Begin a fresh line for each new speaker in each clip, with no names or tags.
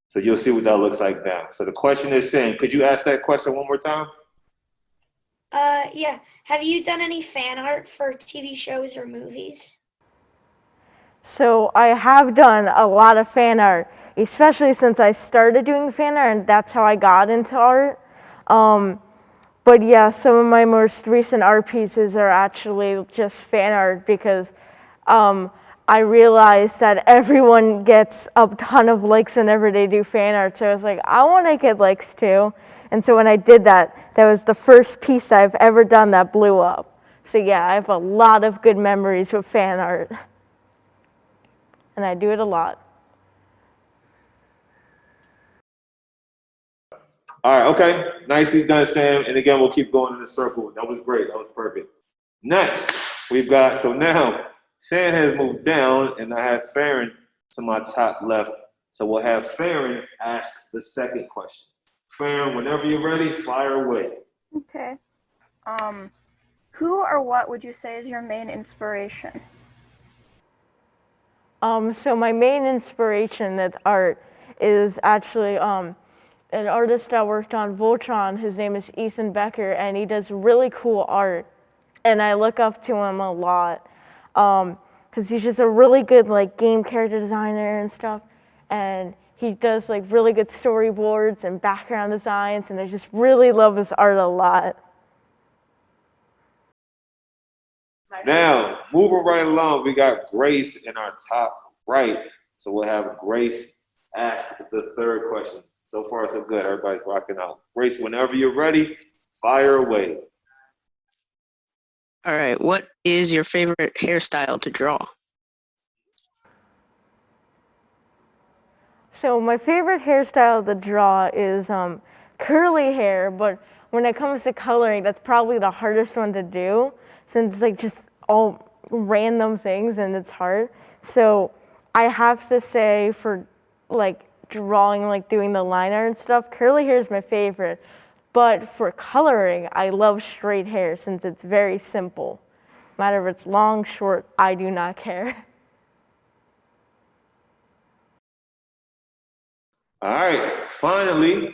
So you'll see what that looks like now. So the question is saying, could you ask that question one more time?
Yeah. Have you done any fan art for TV shows or movies?
So I have done a lot of fan art, especially since I started doing fan art, and that's how I got into art. But yeah, some of my most recent art pieces are actually just fan art because I realized that everyone gets a ton of likes whenever they do fan art. So I was like, I want to get likes too. And so when I did that, that was the first piece that I've ever done that blew up. So yeah, I have a lot of good memories with fan art. And I do it a lot.
All right, okay. Nicely done, Sam. And again, we'll keep going in a circle. That was great. That was perfect. Next, we've got, so now Sam has moved down and I have Farron to my top left. So we'll have Farron ask the second question. Farron, whenever you're ready, fire away.
Okay. Who or what would you say is your main inspiration?
So my main inspiration that's art is actually an artist that worked on Voltron. His name is Ethan Becker, and he does really cool art. And I look up to him a lot because he's just a really good like game character designer and stuff. And he does like really good storyboards and background designs, and I just really love his art a lot.
Now, moving right along, we got Grace in our top right. So we'll have Grace ask the third question. So far, so good. Everybody's rocking out. Grace, whenever you're ready, fire away.
All right, what is your favorite hairstyle to draw?
So my favorite hairstyle to draw is curly hair, but when it comes to coloring, that's probably the hardest one to do since it's like just all random things and it's hard. So I have to say for like drawing, like doing the line art and stuff, curly hair is my favorite. But for coloring, I love straight hair since it's very simple. No matter if it's long, short, I do not care.
All right, finally,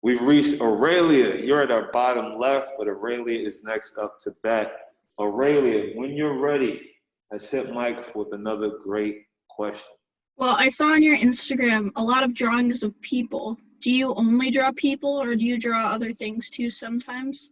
we've reached Aurelia. You're at our bottom left, but Aurelia is next up to bat. Aurelia, when you're ready, let's hit Mike with another great question.
Well, I saw on your Instagram a lot of drawings of people. Do you only draw people or do you draw other things too sometimes?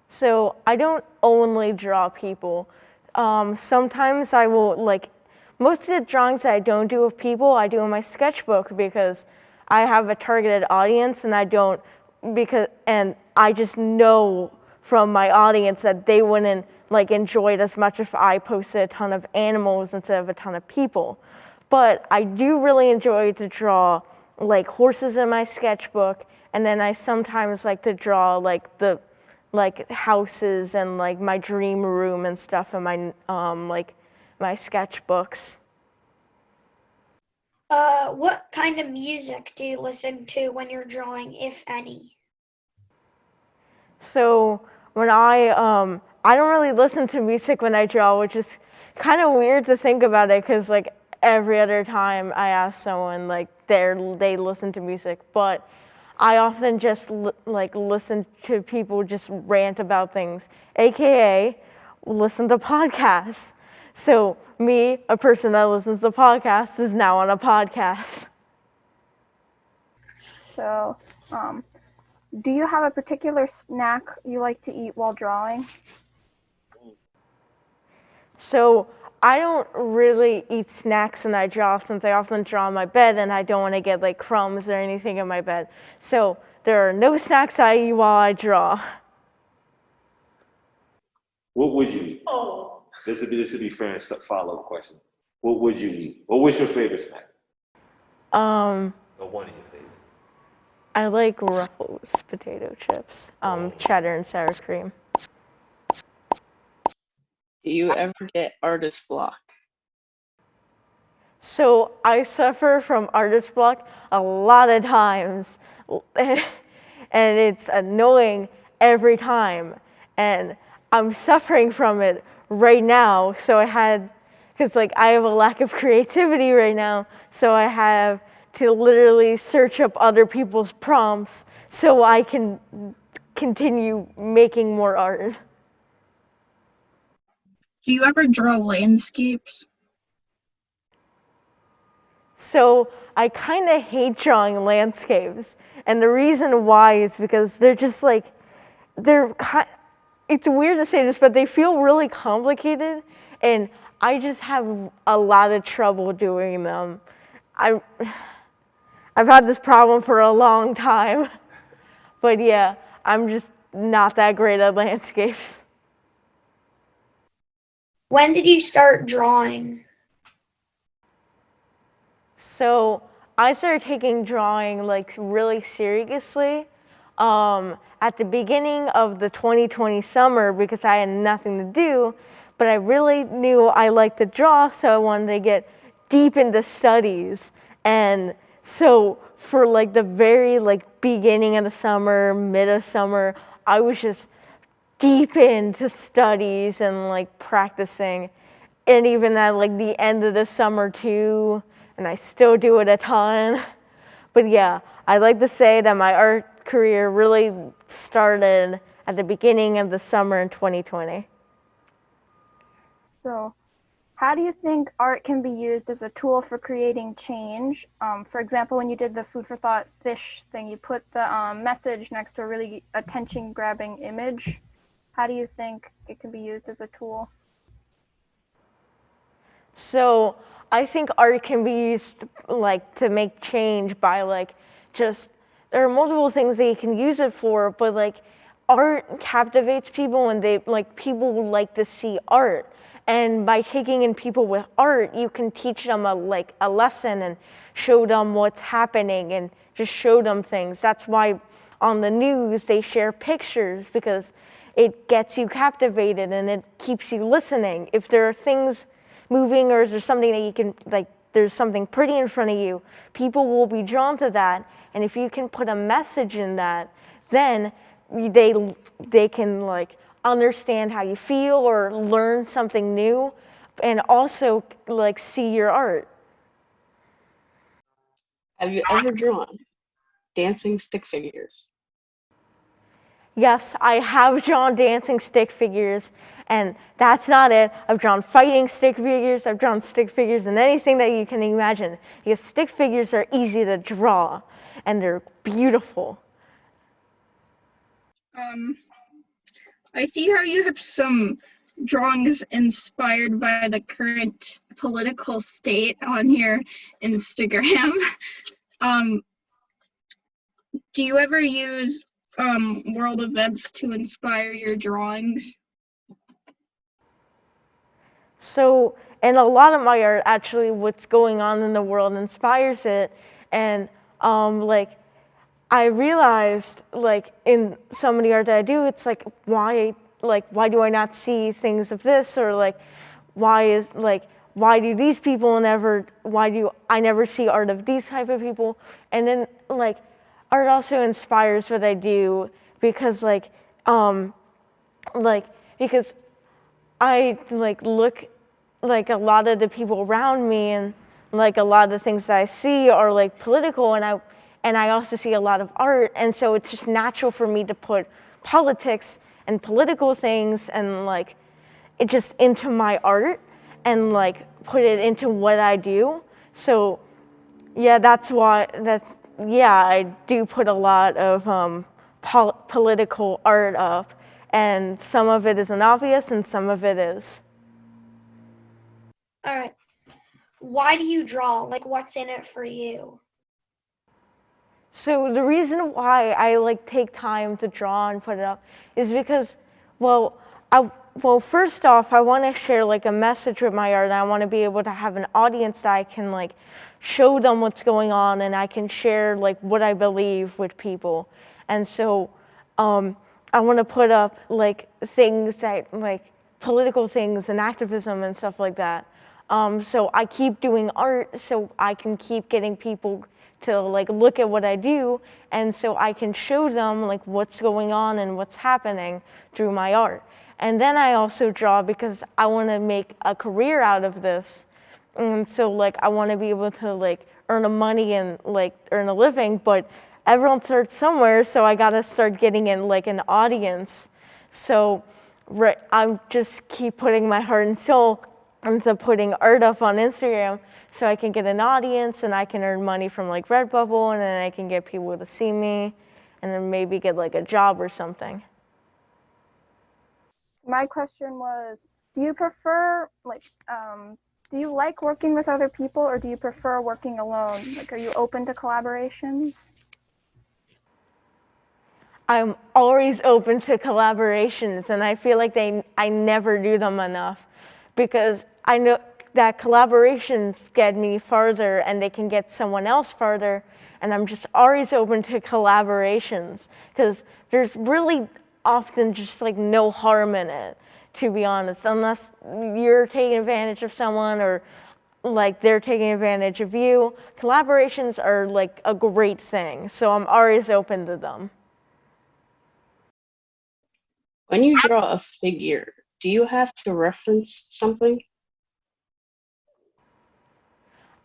So I don't only draw people. Sometimes I will like, most of the drawings that I don't do of people, I do in my sketchbook because I have a targeted audience and and I just know from my audience that they wouldn't like enjoy it as much if I posted a ton of animals instead of a ton of people. But I do really enjoy to draw like horses in my sketchbook, and then I sometimes like to draw like the houses and like my dream room and stuff in my my sketchbooks.
What kind of music do you listen to when you're drawing, if any?
So when I don't really listen to music when I draw, which is kind of weird to think about it because like every other time I ask someone like they listen to music, but I often just listen to people just rant about things, aka listen to podcasts. So me, a person that listens to podcasts, is now on a podcast.
So, do you have a particular snack you like to eat while drawing?
So I don't really eat snacks when I draw since I often draw on my bed and I don't want to get like crumbs or anything in my bed. So there are no snacks I eat while I draw.
What would you eat? Oh. This would be fair and follow-up question. What would you eat? What was your favorite snack? Or one of your favorites?
I like Ruffles potato chips, cheddar and sour cream.
Do you ever get artist block?
So I suffer from artist block a lot of times, and it's annoying every time. And I'm suffering from it right now. So I had because like I have a lack of creativity right now, so I have to literally search up other people's prompts so I can continue making more art.
Do you ever draw landscapes?
So I kind of hate drawing landscapes, and the reason why is because they're just like, it's weird to say this, but they feel really complicated, and I just have a lot of trouble doing them. I've had this problem for a long time, but yeah, I'm just not that great at landscapes.
When did you start drawing?
So I started taking drawing like really seriously at the beginning of the 2020 summer because I had nothing to do, but I really knew I liked to draw, so I wanted to get deep into studies. And so for like the very like beginning of the summer, mid of summer, I was just deep into studies and like practicing. And even at like the end of the summer too, and I still do it a ton. But yeah, I'd like to say that my art career really started at the beginning of the summer in 2020.
So, how do you think art can be used as a tool for creating change? For example, when you did the food for thought fish thing, you put the message next to a really attention-grabbing image. How do you think it can be used as a tool?
So I think art can be used like to make change by like just, there are multiple things that you can use it for, but like art captivates people and people like to see art. And by taking in people with art, you can teach them a lesson and show them what's happening and just show them things. That's why on the news they share pictures, because it gets you captivated and it keeps you listening. If there are things moving or is there something that you can, like there's something pretty in front of you, people will be drawn to that. And if you can put a message in that, then they can like understand how you feel or learn something new and also like see your art.
Have you ever drawn dancing stick figures?
Yes, I have drawn dancing stick figures, and that's not it. I've drawn fighting stick figures, I've drawn stick figures and anything that you can imagine, because stick figures are easy to draw and they're beautiful.
I see how you have some drawings inspired by the current political state on your Instagram. Do you ever use world events to inspire your drawings?
So, and a lot of my art, actually, what's going on in the world inspires it. And like, I realized, like, in some of the art that I do, it's like, why do I not see things of this? Or like, why do these people why do I never see art of these type of people? And then like, art also inspires what I do because because I like look like a lot of the people around me and like a lot of the things that I see are like political, and I also see a lot of art, and so it's just natural for me to put politics and political things and like it just into my art and like put it into what I do. So yeah, I do put a lot of political art up, and some of it isn't obvious and some of it is.
All right. Why do you draw? Like, what's in it for you?
So the reason why I like take time to draw and put it up is because, well, first off, I want to share like a message with my art, and I want to be able to have an audience that I can like show them what's going on, and I can share like what I believe with people. And so I want to put up like things that like political things and activism and stuff like that. So I keep doing art so I can keep getting people to like look at what I do, and so I can show them like what's going on and what's happening through my art. And then I also draw because I want to make a career out of this. And so like I want to be able to like earn a money and like earn a living, but everyone starts somewhere, so I gotta start getting in like an audience. So I'm just keep putting my heart and soul into putting art up on Instagram so I can get an audience and I can earn money from like Redbubble, and then I can get people to see me and then maybe get like a job or something.
My question was, do you prefer do you like working with other people or do you prefer working alone? Like, are you open to collaborations?
I'm always open to collaborations, and I feel like I never do them enough because I know that collaborations get me farther and they can get someone else farther, and I'm just always open to collaborations because there's really often just like no harm in it, to be honest, unless you're taking advantage of someone or like they're taking advantage of you. Collaborations are like a great thing, so I'm always open to them.
When you draw a figure, do you have to reference something?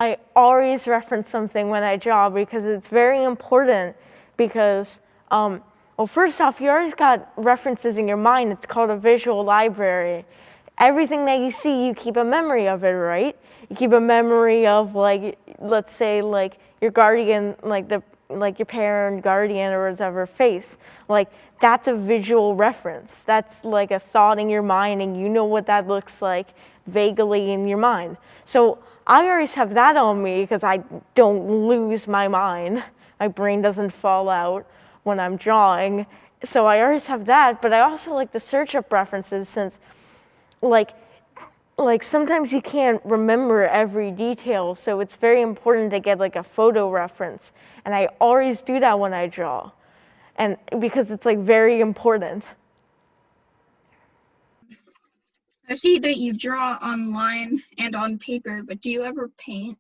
I always reference something when I draw because it's very important because, well, first off, you always got references in your mind. It's called a visual library. Everything that you see, you keep a memory of it, right? You keep a memory of, like, let's say, like, your guardian, like your parent, guardian, or whatever face. Like, that's a visual reference. That's like a thought in your mind, and you know what that looks like vaguely in your mind. So I always have that on me because I don't lose my mind. My brain doesn't fall out when I'm drawing. So I always have that, but I also like to search up references since like sometimes you can't remember every detail, so it's very important to get like a photo reference. And I always do that when I draw. And because it's like very important.
I see that you draw online and on paper, but do you ever paint?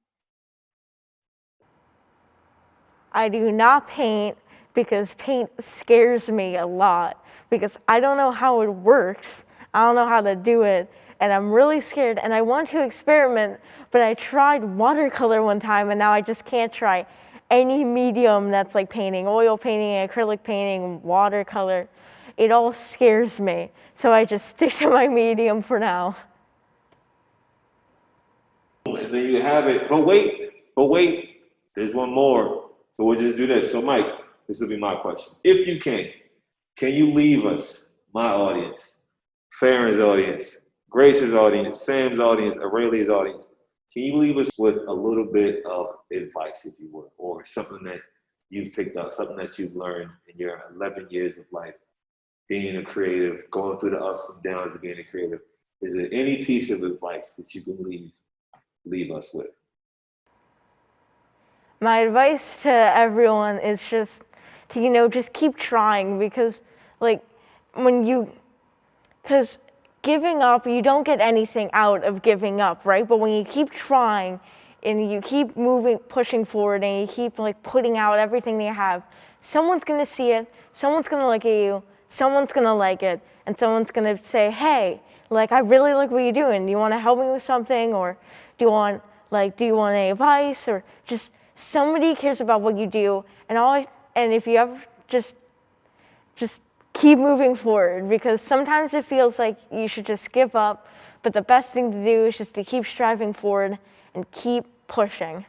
I do not paint because paint scares me a lot because I don't know how it works. I don't know how to do it, and I'm really scared, and I want to experiment, but I tried watercolor one time and now I just can't try any medium that's like painting, oil painting, acrylic painting, watercolor. It all scares me, so I just stick to my medium for now.
And then you have it, but wait, there's one more. So we'll just do this. So Mike, this will be my question. If you can you leave us, my audience, Farron's audience, Grace's audience, Sam's audience, Aurelia's audience, can you leave us with a little bit of advice, if you would, or something that you've picked up, something that you've learned in your 11 years of life, being a creative, going through the ups and downs of being a creative? Is there any piece of advice that you can leave us with?
My advice to everyone is just to, just keep trying because because giving up, you don't get anything out of giving up, right? But when you keep trying and you keep moving, pushing forward, and you keep like putting out everything that you have, someone's gonna see it, someone's gonna look at you, someone's gonna like it, and someone's gonna say, hey, like I really like what you're doing. Do you wanna help me with something? Or do you want any advice? Or just somebody cares about what you do, and if you ever just keep moving forward, because sometimes it feels like you should just give up, but the best thing to do is just to keep striving forward and keep pushing.